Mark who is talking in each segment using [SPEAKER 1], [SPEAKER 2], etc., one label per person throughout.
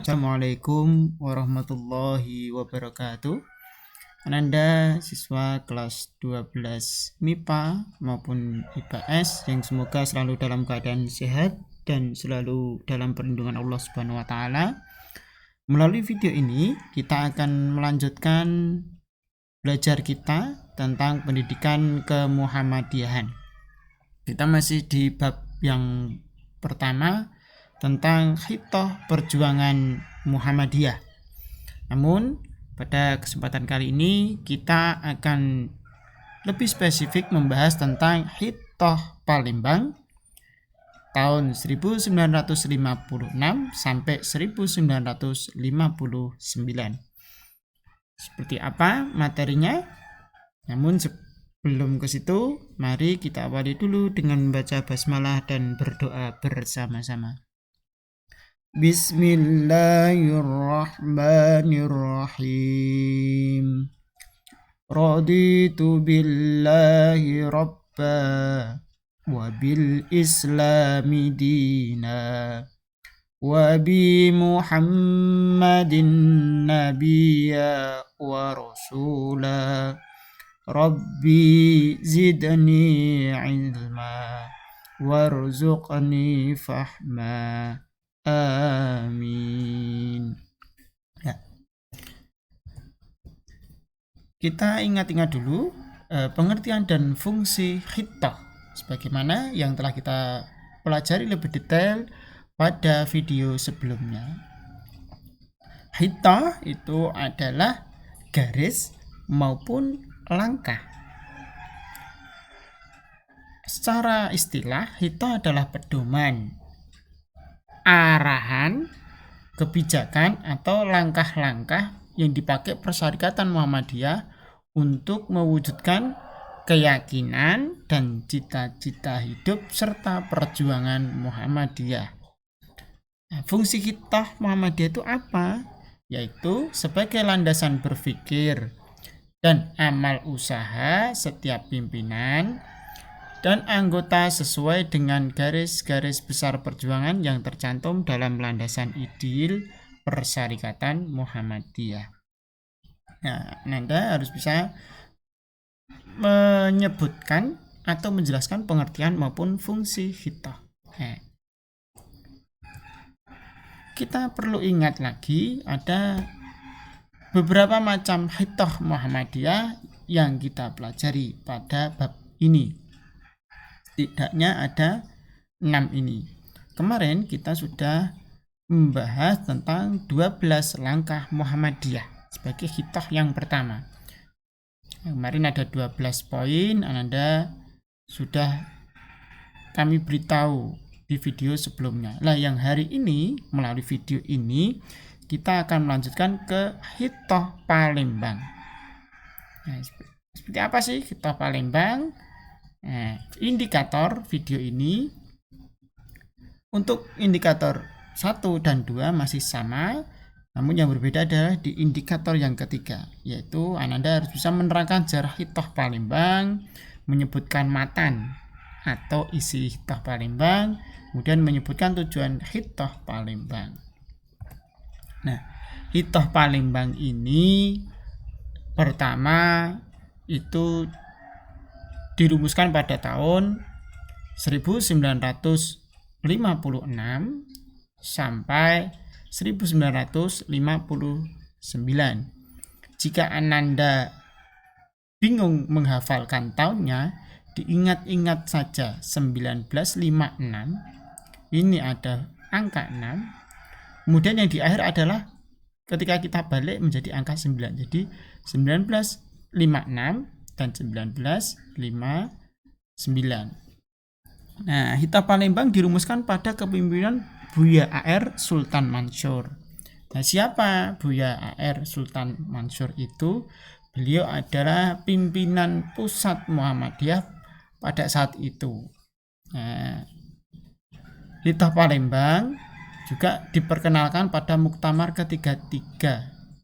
[SPEAKER 1] Assalamualaikum warahmatullahi wabarakatuh. Ananda siswa kelas 12 MIPA maupun IPS yang semoga selalu dalam keadaan sehat dan selalu dalam perlindungan Allah Subhanahu wa taala. Melalui video ini kita akan melanjutkan belajar kita tentang pendidikan kemuhammadiyahan. Kita masih di bab yang pertama tentang khitoh perjuangan Muhammadiyah. Namun pada kesempatan kali ini kita akan lebih spesifik membahas tentang khitoh Palembang tahun 1956 sampai 1959. Seperti apa materinya? Namun sebelum ke situ, mari kita awali dulu dengan membaca basmalah dan berdoa bersama-sama. Bismillahirrahmanirrahim. Raditu billahi rabba wa bil islami dina wa bi Muhammadin nabiyya wa rasula. Rabbi zidni ilma warzuqni fahma. Amin. Ya. Kita ingat-ingat dulu pengertian dan fungsi khitoh sebagaimana yang telah kita pelajari lebih detail pada video sebelumnya. Khitoh itu adalah garis maupun langkah. Secara istilah, khitoh adalah pedoman, arahan, kebijakan atau langkah-langkah yang dipakai Persyarikatan Muhammadiyah untuk mewujudkan keyakinan dan cita-cita hidup serta perjuangan Muhammadiyah. Nah, fungsi khitoh Muhammadiyah itu apa? Yaitu sebagai landasan berpikir dan amal usaha setiap pimpinan dan anggota sesuai dengan garis-garis besar perjuangan yang tercantum dalam landasan idil Persyarikatan Muhammadiyah. Nah, Anda harus bisa menyebutkan atau menjelaskan pengertian maupun fungsi khitoh. Nah, kita perlu ingat lagi ada beberapa macam khitoh Muhammadiyah yang kita pelajari pada bab ini. Setidaknya ada 6 ini. Kemarin kita sudah membahas tentang 12 langkah Muhammadiyah sebagai khitoh yang pertama. Kemarin ada 12 poin, Anda sudah kami beritahu di video sebelumnya. Nah, yang hari ini melalui video ini kita akan melanjutkan ke khitoh Palembang. Nah, seperti apa sih khitoh Palembang? Nah, indikator video ini untuk indikator 1 dan 2 masih sama, namun yang berbeda adalah di indikator yang ketiga, yaitu Anda harus bisa menerangkan sejarah khitoh Palembang, menyebutkan matan atau isi khitoh Palembang, kemudian menyebutkan tujuan khitoh Palembang. Nah, khitoh Palembang ini pertama itu dirumuskan pada tahun 1956 sampai 1959. Jika Ananda bingung menghafalkan tahunnya, diingat-ingat saja 1956. Ini ada angka 6. Kemudian yang di akhir adalah ketika kita balik menjadi angka 9. Jadi 1956 dan 1959. Nah, khitoh Palembang dirumuskan pada kepemimpinan Buya A.R. Sultan Mansur. Nah, siapa Buya A.R. Sultan Mansur itu? Beliau adalah pimpinan pusat Muhammadiyah pada saat itu. Nah, khitoh Palembang juga diperkenalkan pada Muktamar ke-33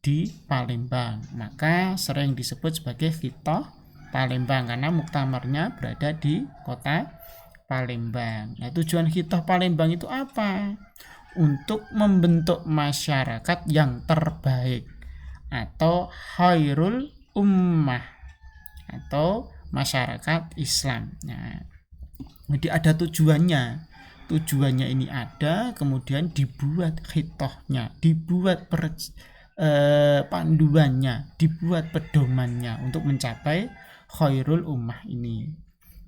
[SPEAKER 1] di Palembang. Maka sering disebut sebagai khitoh Palembang karena muktamarnya berada di kota Palembang. Nah, tujuan khitoh Palembang itu apa? untuk membentuk masyarakat yang terbaik atau khairul ummah atau masyarakat Islam. Nah, jadi ada tujuannya. Tujuannya ini ada, kemudian dibuat khitohnya, dibuat panduannya, dibuat pedomannya untuk mencapai khairul ummah ini.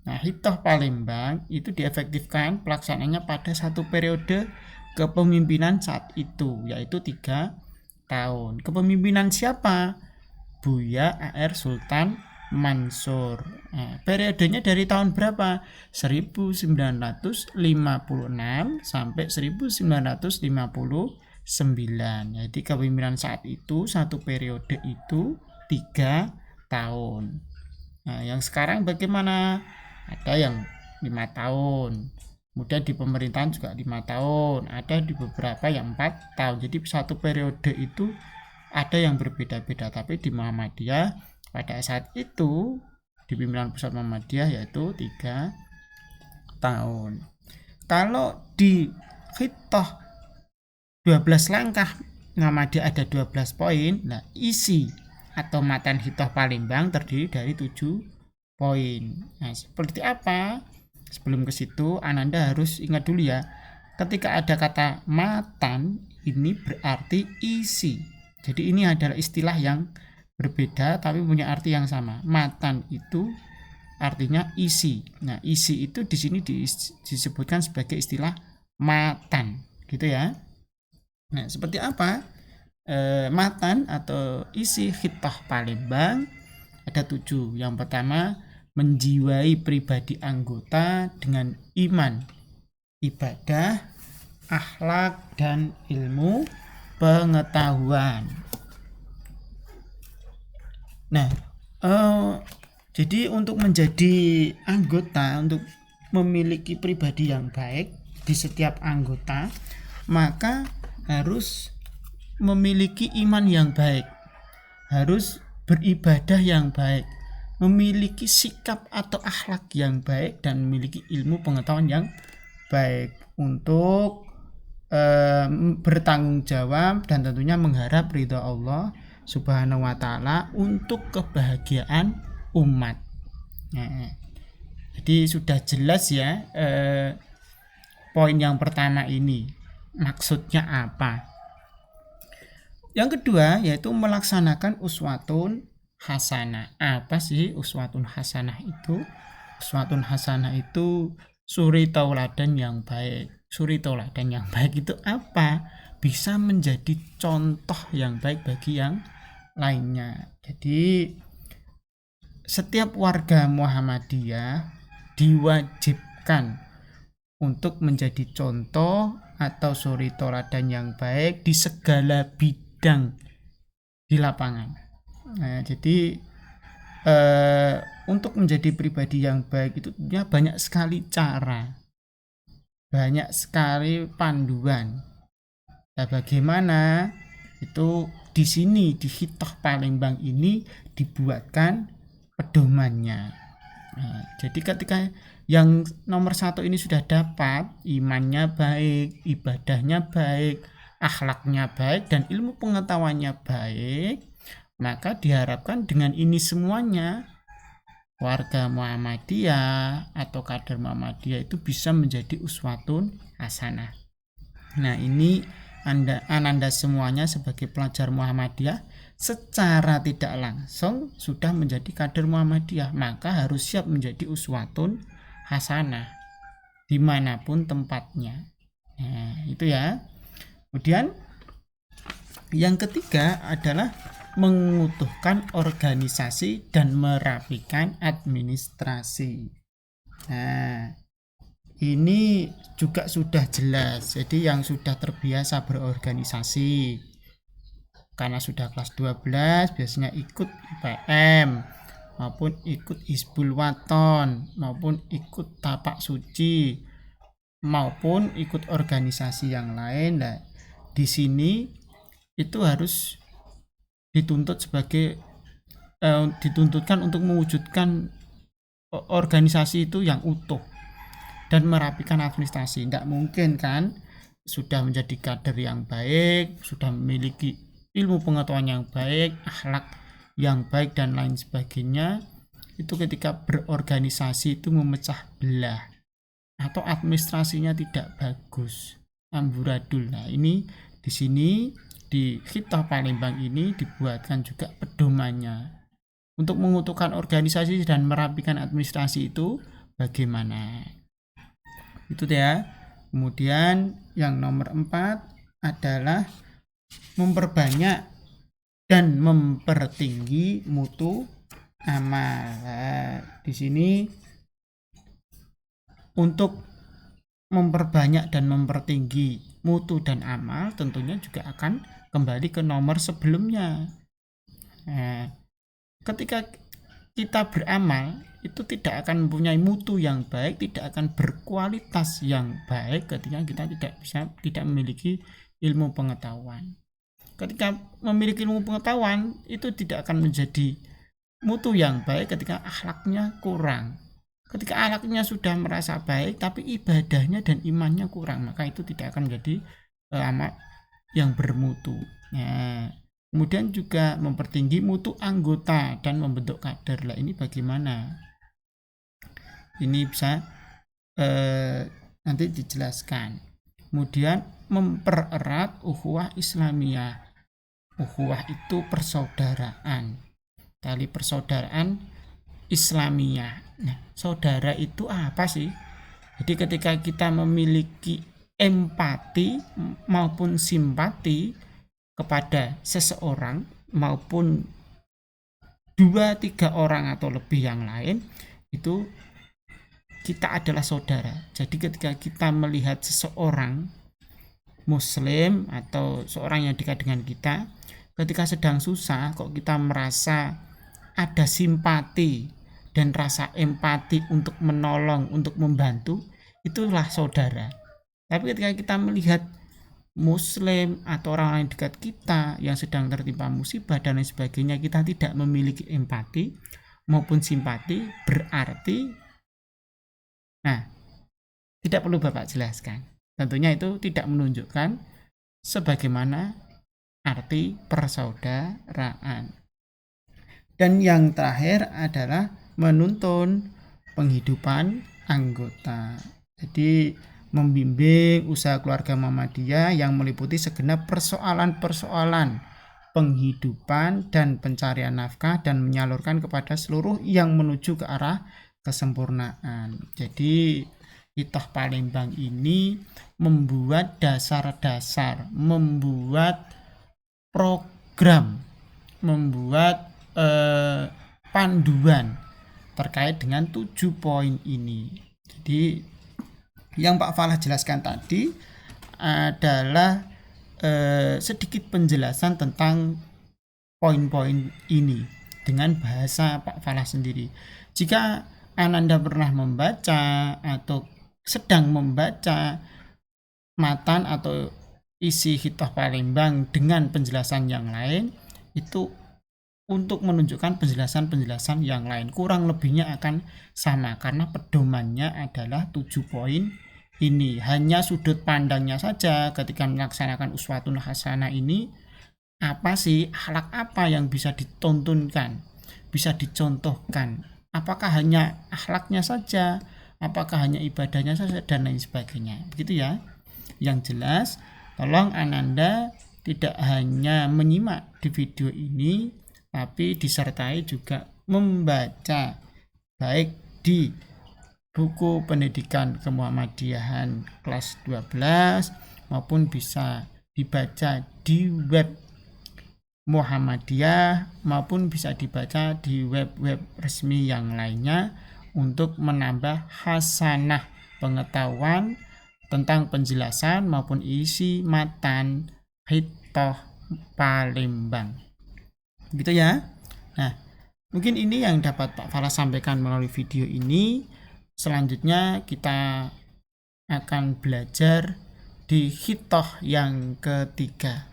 [SPEAKER 1] Nah, Hitoh Palembang itu diefektifkan pelaksananya pada satu periode kepemimpinan saat itu, yaitu 3 tahun. Kepemimpinan siapa? Buya A.R. Sultan Mansur. Nah, periodenya dari tahun berapa? 1956 sampai 1959. Jadi kepemimpinan saat itu satu periode itu 3 tahun. Nah, yang sekarang bagaimana? Ada yang 5 tahun. Kemudian di pemerintahan juga 5 tahun. Ada di beberapa yang 4 tahun. Jadi satu periode itu ada yang berbeda-beda. Tapi di Muhammadiyah pada saat itu di pimpinan pusat Muhammadiyah yaitu 3 tahun. Kalau di khitoh 12 langkah Muhammadiyah ada 12 poin. Nah, isi atau matan Hitoh Palembang terdiri dari 7 poin. Nah, seperti apa? Sebelum ke situ, Ananda harus ingat dulu ya. Ketika ada kata matan, ini berarti isi. Jadi ini adalah istilah yang berbeda tapi punya arti yang sama. Matan itu artinya isi. Nah, isi itu di sini disebutkan sebagai istilah matan, gitu ya. Nah, seperti apa? Matan atau isi Hitoh Palembang ada 7. Yang pertama, menjiwai pribadi anggota dengan iman, ibadah, akhlak, dan ilmu pengetahuan. Nah, jadi untuk menjadi anggota, untuk memiliki pribadi yang baik di setiap anggota, maka harus memiliki iman yang baik, harus beribadah yang baik, memiliki sikap atau akhlak yang baik, dan memiliki ilmu pengetahuan yang baik untuk bertanggung jawab dan tentunya mengharap ridha Allah Subhanahu wa Ta'ala untuk kebahagiaan umat. Nah, jadi sudah jelas ya poin yang pertama ini maksudnya apa. Yang kedua yaitu melaksanakan uswatun hasanah. Apa sih uswatun hasanah itu? Uswatun hasanah itu suri tauladan yang baik. Suri tauladan yang baik itu apa? Bisa menjadi contoh yang baik bagi yang lainnya. Jadi setiap warga Muhammadiyah diwajibkan untuk menjadi contoh atau suri tauladan yang baik di segala bidang di lapangan. Nah, jadi untuk menjadi pribadi yang baik itu punya banyak sekali cara, banyak sekali panduan. Nah, bagaimana itu di sini di Hitoh Palembang ini dibuatkan pedomannya. Nah, jadi ketika yang nomor 1 ini sudah dapat, imannya baik, ibadahnya baik, akhlaknya baik, dan ilmu pengetahuannya baik, maka diharapkan dengan ini semuanya warga Muhammadiyah atau kader Muhammadiyah itu bisa menjadi uswatun hasanah. Nah, ini Ananda semuanya sebagai pelajar Muhammadiyah secara tidak langsung sudah menjadi kader Muhammadiyah, maka harus siap menjadi uswatun hasanah dimanapun tempatnya. Nah, itu ya. Kemudian yang ketiga adalah mengutuhkan organisasi dan merapikan administrasi. Nah, ini juga sudah jelas. Jadi yang sudah terbiasa berorganisasi karena sudah kelas 12 biasanya ikut IPM maupun ikut Hizbul Waton maupun ikut Tapak Suci maupun ikut organisasi yang lain. Nah, di sini itu harus dituntutkan untuk mewujudkan organisasi itu yang utuh dan merapikan administrasi. Tidak mungkin kan sudah menjadi kader yang baik, sudah memiliki ilmu pengetahuan yang baik, akhlak yang baik dan lain sebagainya, itu ketika berorganisasi itu memecah belah atau administrasinya tidak bagus, amburadul. Nah, ini di sini di Khitoh Palembang ini dibuatkan juga pedomannya untuk mengutuhkan organisasi dan merapikan administrasi itu bagaimana. Itu ya. Kemudian yang nomor 4 adalah memperbanyak dan mempertinggi mutu amal. Nah, di sini untuk memperbanyak dan mempertinggi mutu dan amal tentunya juga akan kembali ke nomor sebelumnya. Nah, ketika kita beramal itu tidak akan mempunyai mutu yang baik, tidak akan berkualitas yang baik ketika kita tidak memiliki ilmu pengetahuan. Ketika memiliki ilmu pengetahuan itu tidak akan menjadi mutu yang baik ketika akhlaknya kurang. Ketika akhlaknya sudah merasa baik tapi ibadahnya dan imannya kurang, maka itu tidak akan menjadi amal yang bermutu. Nah, kemudian juga mempertinggi mutu anggota dan membentuk kader. Lah, ini bagaimana? Ini bisa nanti dijelaskan. Kemudian mempererat ukhuwah Islamiyah. Ukhuwah itu persaudaraan, tali persaudaraan Islamiyah. Nah, saudara itu apa sih? Jadi ketika kita memiliki empati maupun simpati kepada seseorang maupun 2-3 orang atau lebih yang lain, itu kita adalah saudara. Jadi ketika kita melihat seseorang muslim atau seorang yang dekat dengan kita, ketika sedang susah kok kita merasa ada simpati dan rasa empati untuk menolong, untuk membantu, itulah saudara. Tapi ketika kita melihat muslim atau orang lain dekat kita yang sedang tertimpa musibah dan lain sebagainya, kita tidak memiliki empati maupun simpati, berarti tidak perlu Bapak jelaskan. Tentunya itu tidak menunjukkan sebagaimana arti persaudaraan. Dan yang terakhir adalah menuntun penghidupan anggota. Jadi membimbing usaha keluarga Muhammadiyah yang meliputi segenap persoalan-persoalan penghidupan dan pencarian nafkah dan menyalurkan kepada seluruh yang menuju ke arah kesempurnaan. Jadi Khitoh Palembang ini membuat dasar-dasar, membuat program, membuat panduan terkait dengan 7 poin ini. Jadi yang Pak Falah jelaskan tadi adalah sedikit penjelasan tentang poin-poin ini dengan bahasa Pak Falah sendiri. Jika Ananda pernah membaca atau sedang membaca matan atau isi Khitoh Palembang dengan penjelasan yang lain, itu untuk menunjukkan penjelasan-penjelasan yang lain, kurang lebihnya akan sama karena pedomannya adalah 7 poin ini. Hanya sudut pandangnya saja ketika melaksanakan uswatun hasanah ini, apa sih akhlak apa yang bisa ditontonkan, bisa dicontohkan, apakah hanya akhlaknya saja, apakah hanya ibadahnya saja, dan lain sebagainya. Begitu ya. Yang jelas, tolong Ananda tidak hanya menyimak di video ini, tapi disertai juga membaca baik di buku pendidikan kemuhammadiyahan kelas 12 maupun bisa dibaca di web Muhammadiyah maupun bisa dibaca di web-web resmi yang lainnya untuk menambah hasanah pengetahuan tentang penjelasan maupun isi matan Khitoh Palembang. Gitu ya. Nah, mungkin ini yang dapat Pak Falah sampaikan melalui video ini. Selanjutnya kita akan belajar di Khitoh yang ketiga.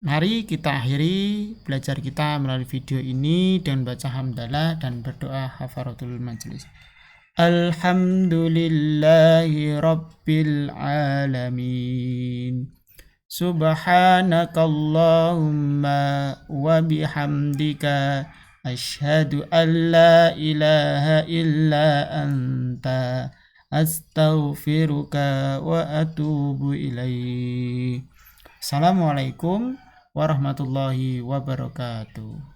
[SPEAKER 1] Mari kita akhiri belajar kita melalui video ini dengan baca hamdalah dan berdoa hafaratul majelis. Alhamdulillahi Rabbil Alamin. Subhanakallahumma wa bihamdika asyhadu an la ilaha illa anta astaghfiruka wa atubu ilaik. Assalamualaikum warahmatullahi wabarakatuh.